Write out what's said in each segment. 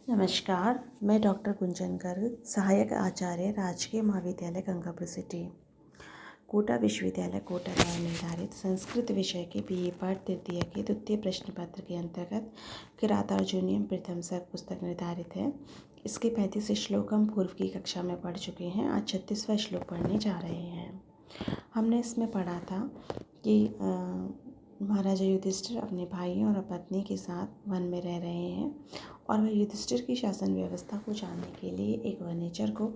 नमस्कार, मैं डॉक्टर गुंजन गर्ग, सहायक आचार्य, राजकीय महाविद्यालय गंगापुर सिटी, कोटा विश्वविद्यालय कोटा द्वारा निर्धारित संस्कृत विषय के बीए पाठ तृतीय के द्वितीय प्रश्न पत्र के अंतर्गत किरातार्जुनीयम प्रथम सर्ग पुस्तक निर्धारित है। इसके 35 श्लोक हम पूर्व की कक्षा में पढ़ चुके हैं। आज 36वां श्लोक पढ़ने जा रहे हैं। हमने इसमें पढ़ा था कि महाराजा युधिष्ठिर अपने भाइयों और पत्नी के साथ वन में रह रहे हैं और वह युधिष्ठिर की शासन व्यवस्था को जानने के लिए एक वनेचर को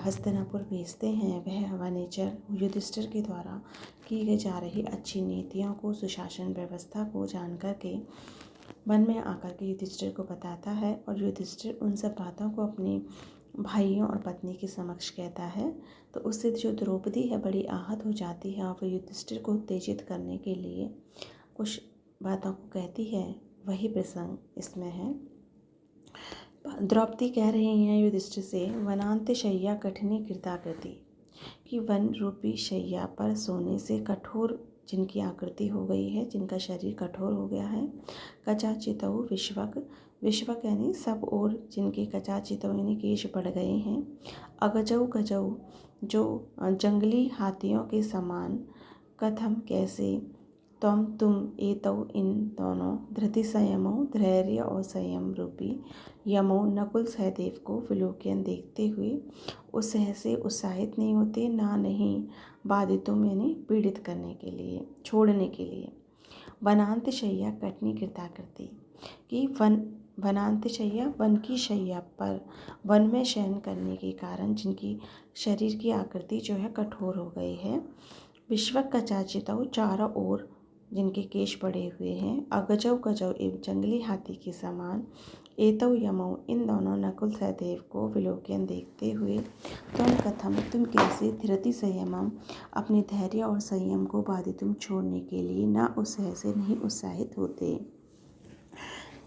हस्तिनापुर भेजते हैं। वह वनेचर युधिष्ठिर के द्वारा की गई जा रही अच्छी नीतियों को, सुशासन व्यवस्था को जान कर के वन में आकर के युधिष्ठिर को बताता है और युधिष्ठिर उन सब बातों को अपने भाइयों और पत्नी के समक्ष कहता है। तो उससे जो द्रौपदी है बड़ी आहत हो जाती है और वह युधिष्ठिर को उत्तेजित करने के लिए कुछ बातों को कहती है। वही प्रसंग इसमें है। द्रौपदी कह रही हैं युधिष्ठिर से, वनांत शय्या कठिनी कृताकृति, कि वन रूपी शैया पर सोने से कठोर जिनकी आकृति हो गई है, जिनका शरीर कठोर हो गया है। कचाचितौ विश्वक, विश्वक यानी सब और जिनके कचाचितौ यानी केश बढ़ गए हैं। अगजौ गजौ, जो जंगली हाथियों के समान। कथम कैसे, तुम एतौ इन दोनों। धृति संयमो, धैर्य और संयम रूपी यमो नकुल सहदेव को विलोकन देखते हुए उत्साह से उत्साहित नहीं होते, ना नहीं बाधितुम यानी पीड़ित करने के लिए, छोड़ने के लिए। वनांत शय्या कठिनी कृताकृति, कि वनांत शय्या वन की शैया पर वन में शयन करने के कारण जिनकी शरीर की आकृति जो है कठोर हो गई है। विश्वक कचाचितौ, चारों ओर जिनके केश पड़े हुए हैं। अगजौ गजौ, एवं जंगली हाथी के समान। एतौ यमौ, इन दोनों नकुल सहदेव को विलोकन देखते हुए। तुम कथम, तुम कैसे। धृति संयमम, अपने धैर्य और संयम को बाधितुम छोड़ने के लिए ना उत्साह से नहीं उत्साहित होते।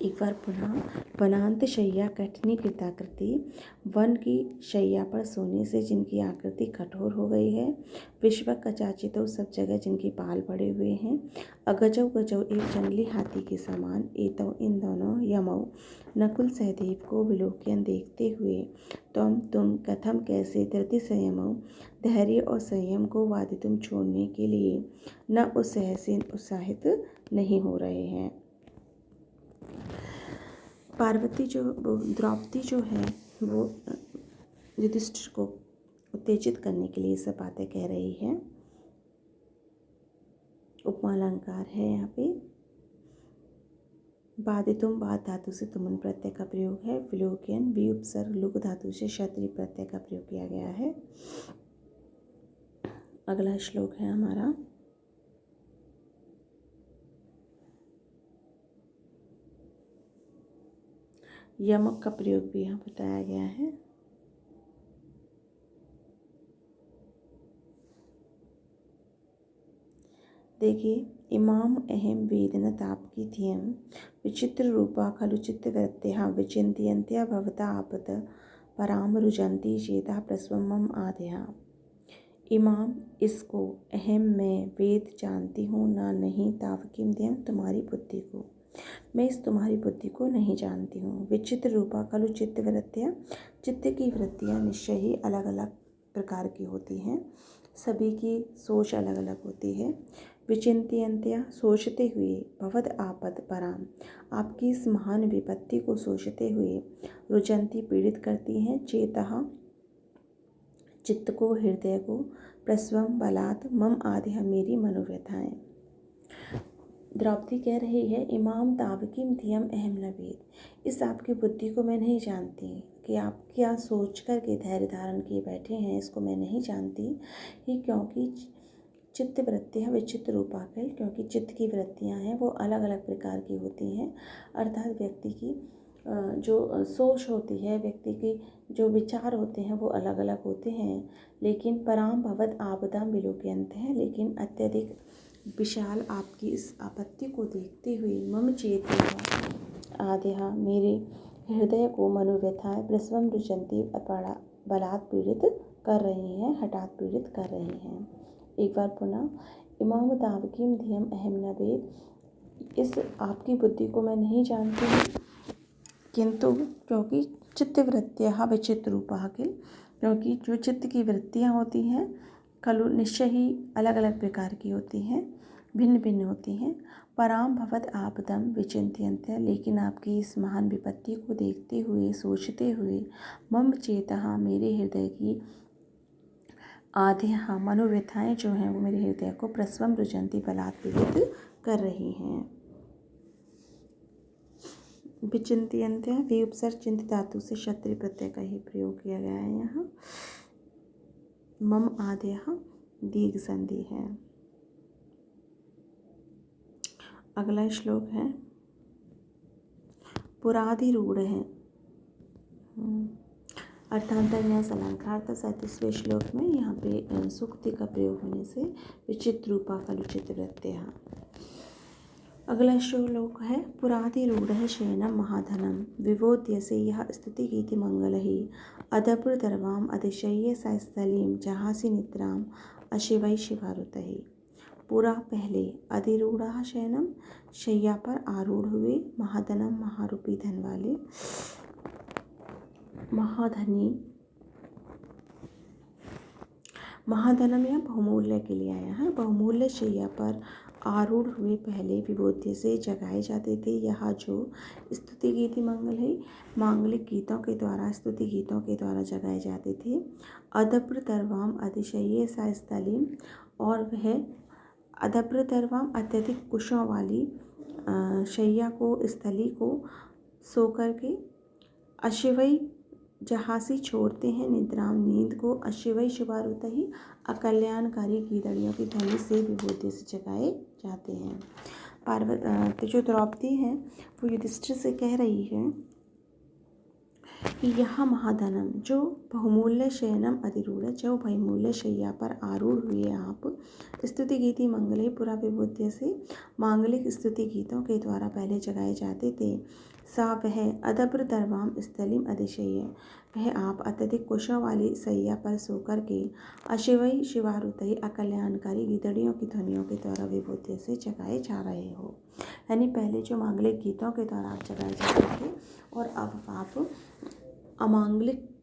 एक बार पुनः, वनांत शय्या कठिनी कृताकृति, वन की शैया पर सोने से जिनकी आकृति कठोर हो गई है। विश्वक कचाचितौ, सब जगह जिनके बाल पड़े हुए हैं। अगजौ गजौ, एक जंगली हाथी के समान। एतौ, इन दोनों। यमौ, नकुल सहदेव को विलोकन देखते हुए। तुम कथम कैसे। धृति संयमौ, धैर्य और संयम को बाधितुम छोड़ने के लिए न उत्साह से उत्साहित नहीं हो रहे हैं। द्रौपदी जो है वो युधिष्ठिर को उत्तेजित करने के लिए सब बातें कह रही है। उपमा अलंकार है यहाँ पे। बाधितुम बाद धातु से तुमन प्रत्यय का प्रयोग है। विलोकन भी उपसर्ग लुक धातु से क्षत्रिय प्रत्यय का प्रयोग किया गया है। अगला श्लोक है हमारा। यमक का प्रयोग भी यहाँ बताया गया है। देखिए, इमाम अहम वेदन ताप की थियम विचित्र रूपा खलु चित्तवृत्त्या विचिन्त्यन्त्या भवता आपत पराम रुजन्ति चेता प्रस्वमम आद्या। इमाम, इसको, अहम मैं, वेद जानती हूँ, ना नहीं, ताव किम ध्यम तुम्हारी बुद्धि को, मैं इस तुम्हारी बुद्धि को नहीं जानती हूँ। विचित्र रूपा खलु चित्तवृत्त्या, चित्त की वृत्तियाँ निश्चय ही अलग अलग प्रकार की होती हैं। सभी की सोच अलग अलग होती है। विचिन्त्यन्त्या, सोचते हुए। भवद आपद पराम, आपकी इस महान विपत्ति को सोचते हुए। रुजंती, पीड़ित करती हैं। चेतः, चित्त को, हृदय को। प्रस्वम, बलात्। मम, आद्य, मेरी मनोव्यथाएं। द्रौपदी कह रही है, इमाम तावकीम धियम अहम न वेद, इस आपकी बुद्धि को मैं नहीं जानती कि आप क्या सोच कर के धैर्य धारण किए बैठे हैं, इसको मैं नहीं जानती ही, क्योंकि चित्त वृत्तियाँ विचित्र रूपाकल, क्योंकि चित्त की वृत्तियाँ हैं वो अलग अलग प्रकार की होती हैं। अर्थात व्यक्ति की जो सोच होती है, व्यक्ति के जो विचार होते हैं वो अलग अलग होते हैं। लेकिन पराम भवद आपदाम विलोक्यंत है, लेकिन अत्यधिक विशाल आपकी इस आपत्ति को देखते हुए। मम चेत आद्या, मेरे हृदय को मनोव्यथाएं प्रस्वम रुचंती बलात् पीड़ित कर रही हैं, हठात पीड़ित कर रही हैं। एक बार पुनः, इमाम तावकीम धियम अहम न वेद, इस आपकी बुद्धि को मैं नहीं जानती हूँ, किंतु क्योंकि चित्तवृत्त्यः विचित्ररूपाः किल, क्योंकि जो चित्त की वृत्तियाँ होती हैं खलु निश्चय ही अलग अलग प्रकार की होती हैं, भिन्न भिन्न होती हैं। पराम भवद आपदम विचिन्त्यन्ते, लेकिन आपकी इस महान विपत्ति को देखते हुए, सोचते हुए, मम चेतः, मेरे हृदय की आधियाँ मनोव्यथाएँ जो हैं वो मेरे हृदय को प्रस्वम रुजंती, बलात् पीड़ित कर रही हैं। विचिन्त्यन्ते वे उपसर्ग चिंत धातु से क्षत्रिय प्रत्यय का ही प्रयोग किया गया है यहाँ। मम आद्यः दीर्घ संधि है। अगला श्लोक है पुराधिरूढ़ है, अर्थांतरन्यास अलंकार था 37वें श्लोक में। यहाँ पे सुक्ति का प्रयोग होने से विचित्र रूपा खलु चित्तवृत्त्यः। अगला श्लोक है पुराधिरूढ़ शयनम महाधनम विवोध्यसे यः स्तुतिगीति मंगलैः अदभ्रतर्वाम अधिशय्य सास्थलीम जहासी निद्राम अशिवै शिवारुतैः। पुरा पहले, अधिरूढ़ शयनम शैया पर आरूढ़ हुए, महाधनम महारूपी धन वाले, महाधनम या बहुमूल्य के लिए आया है। बहुमूल्य शैया पर आरूढ़ हुए पहले विभूति से जगाए जाते थे। यह जो स्तुति गीति मंगल है, मांगलिक गीतों के द्वारा, स्तुति गीतों के द्वारा जगाए जाते थे। अदभ्र तरवाम अधिशय्य सा स्थलीम, और वह अदभ्र तरवाम अत्यधिक कुशों वाली शैया को, स्थली को सो करके, अशिवई जहासी छोड़ते हैं, निद्राम नींद को, अशिवई शुभारुत ही अकल्याणकारी गीदड़ियों की ध्वनि से विभूति से जगाए जाते हैं। पार्वती जो द्रौपदी हैं वो युधिष्ठिर से कह रही है कि यह महाधनम जो बहुमूल्य शयनम अधिरूढ़, जो बहुमूल्य शैया पर आरूढ़ हुए आप, स्तुति गीति मंगले पुरा विभूति से मांगलिक स्तुति गीतों के द्वारा पहले जगाए जाते थे। सा वह अदभ्र तरवाम स्थलीम अधिशय्य, वह आप अत्यधिक कुशों वाली सैया पर सोकर के, अशिवई शिवारुतई अकल्याणकारी गीदड़ियों की ध्वनियों के द्वारा विभूति से जगाए जा रहे हो। यानी पहले जो मांगलिक गीतों के द्वारा आप जगाए जाते थे और अब आप अमांगलिक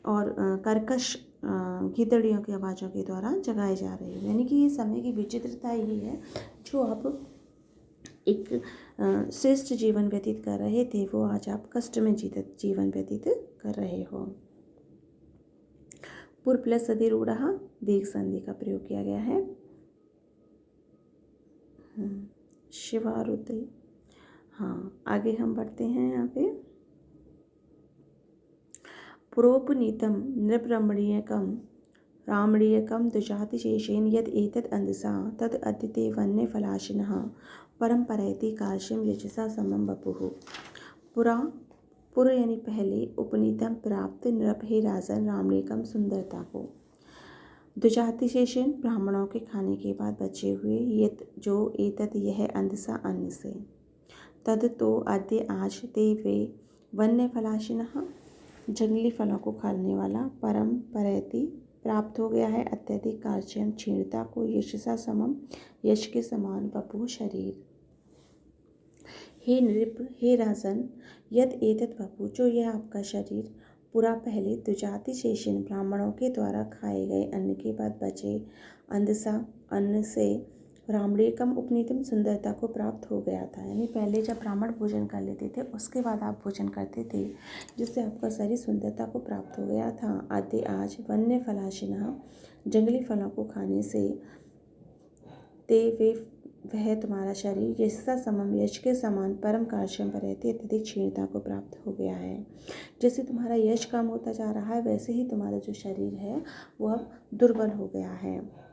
और कर्कश गीदड़ियों की आवाज़ों के द्वारा जगाए जा रहे हैं। यानी कि ये समय की विचित्रता यही है, जो आप एक श्रेष्ठ जीवन व्यतीत कर रहे थे वो आज आप कष्ट में जीवन व्यतीत कर रहे हो। पूर्व प्लस अधिरूढ़ दीर्घ संधि का प्रयोग किया गया है। शिवारुते, हाँ आगे हम बढ़ते हैं। यहाँ पे पुरोपनीतम नृपरमणीयकम रामणीयकम दुजातिशेषेन यद एतद अंधसा तद अतिते वन्य फलाशिनः परम्परयति काश्यम यशसा समम बपुः। पुर यानी पहले, उपनीतम प्राप्त, नृप हे राजन, रामणीकम सुंदरता को, दुजातिशेषेन ब्राह्मणों के खाने के बाद बचे हुए, यत जो, एतद यह, अंधसा अन्न से, तद तो, अद्य आज, ते वे, वन्य फलाशिनः जंगली फलों को खाने वाला, परम परयति प्राप्त हो गया है, अत्यधिक, कार्चयम क्षीणता को, यशसा समम यश के समान, बपु शरीर। हे नृप, हे राजन, यद एतत् बपु जो यह आपका शरीर, पूरा पहले, दुजाति शेषिन ब्राह्मणों के द्वारा खाए गए अन्न के बाद बचे, अंधसा अन्न से, रामणीकम उपनीतम सुंदरता को प्राप्त हो गया था। यानी पहले जब ब्राह्मण भोजन कर लेते थे उसके बाद आप भोजन करते थे जिससे आपका शरीर सुंदरता को प्राप्त हो गया था। आदि आज, वन्य फलाशिनः जंगली फलों को खाने से, ते वे वह तुम्हारा शरीर, यशसा समम यश के समान, परम कार्श्यम पर रहती अत्यधिक क्षीणता को प्राप्त हो गया है। जैसे तुम्हारा यश कम होता जा रहा है वैसे ही तुम्हारा जो शरीर है वो अब दुर्बल हो गया है।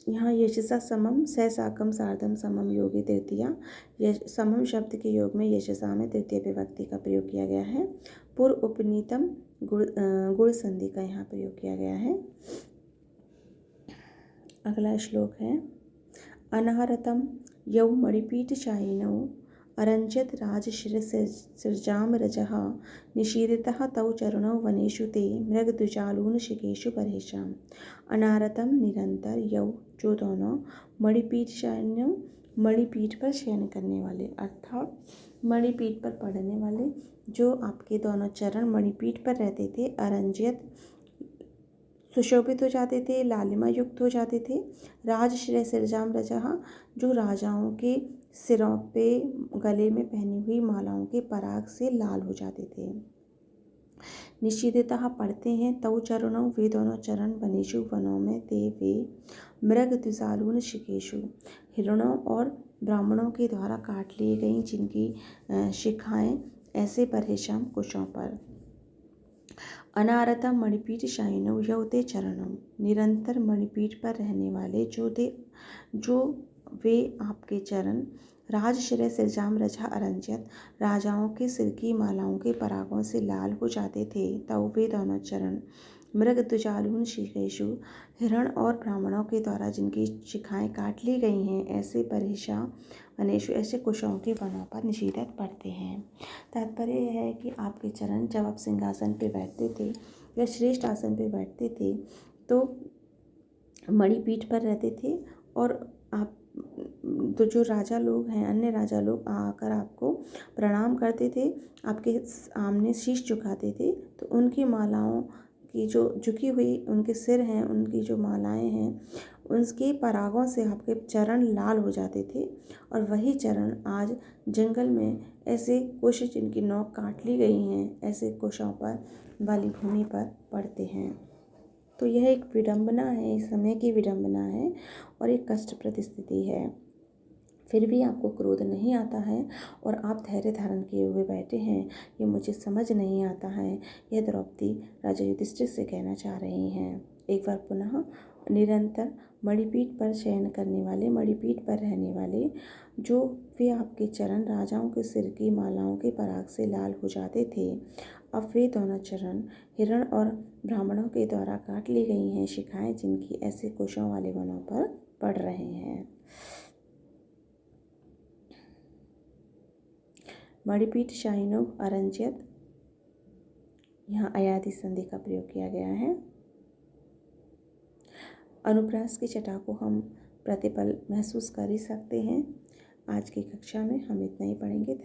यहाँ यशसा समम सहसाकम सार्धम समम योगी तृतीया, समम शब्द के योग में यशसा में तृतीय विभक्ति का प्रयोग किया गया है। पूर्व उपनीतम गुण संधि का यहाँ प्रयोग किया गया है। अगला श्लोक है अनाहरतम यौ मणिपीठ चायिनौ अरञ्जत राजशिरसिर्जां रजः निशीदितः तौ चरणौ वनेषु ते मृगद्विजालूनशिखेषु परेषाम्। अनारतं निरंतर यौ, जो दोनों मणिपीठ पर शयन करने वाले, अर्थात मणिपीठ पर पढ़ने वाले, जो आपके दोनों चरण मणिपीठ पर रहते थे, अरंजित सुशोभित हो जाते थे, लालिमा युक्त हो जाते थे। राजश्रेय सिरजाम रजहा, जो राजाओं के सिरों पे गले में पहनी हुई मालाओं के पराग से लाल हो जाते थे। निषिदितः पढ़ते हैं, तौ चरणों वे दोनों चरण, वनेषु वनों में, ते वे, मृग द्विजालून शिखेषु हिरणों और ब्राह्मणों के द्वारा काट ली गई जिनकी शिखाएं ऐसे परेशान कुशों पर। अनारतम मणिपीठ शायिनौ यौ ते चरणम, निरंतर मणिपीठ पर रहने वाले जो वे आपके चरण। राजशिरय सिरजाम रजा अरंजत, राजाओं के सिर की मालाओं के परागों से लाल हो जाते थे, तौ वे दोनों चरण। मृग द्विजालून शिखेषु, हिरण और ब्राह्मणों के द्वारा जिनकी शिखाएं काट ली गई हैं, ऐसे परेशा वनेषु, ऐसे कुशों के वनों पर निषेधत पढ़ते हैं। तात्पर्य यह है कि आपके चरण जब आप सिंहासन पे बैठते थे या श्रेष्ठ आसन पे बैठते थे तो मणिपीठ पर रहते थे, और आप तो जो राजा लोग हैं, अन्य राजा लोग आकर आपको प्रणाम करते थे, आपके सामने शीश झुकाते थे, तो उनकी मालाओं की जो झुकी हुई उनके सिर हैं, उनकी जो मालाएं हैं, उसके परागों से आपके चरण लाल हो जाते थे। और वही चरण आज जंगल में ऐसे कुश जिनकी नोक काट ली गई हैं, ऐसे कुशों पर वाली भूमि पर पड़ते हैं। तो यह एक विडंबना है, इस समय की विडंबना है और एक कष्टप्रद स्थिति है। फिर भी आपको क्रोध नहीं आता है और आप धैर्य धारण किए हुए बैठे हैं, ये मुझे समझ नहीं आता है, यह द्रौपदी राजा युधिष्ठिर से कहना चाह रही हैं। एक बार पुनः, निरंतर मणिपीठ पर शयन करने वाले, मणिपीठ पर रहने वाले, जो वे आपके चरण राजाओं के सिर की मालाओं के पराग से लाल हो जाते थे, अब वे दोनों चरण हिरण और ब्राह्मणों के द्वारा काट ली गई हैं शिखाएं जिनकी ऐसे कुशों वाले वनों पर पड़ रहे हैं। मणिपीठ शायिनौ अरंजयत, यहाँ अयादि संधि का प्रयोग किया गया है। अनुप्रास की छटा को हम प्रतिपल महसूस कर ही सकते हैं। आज की कक्षा में हम इतना ही पढ़ेंगे।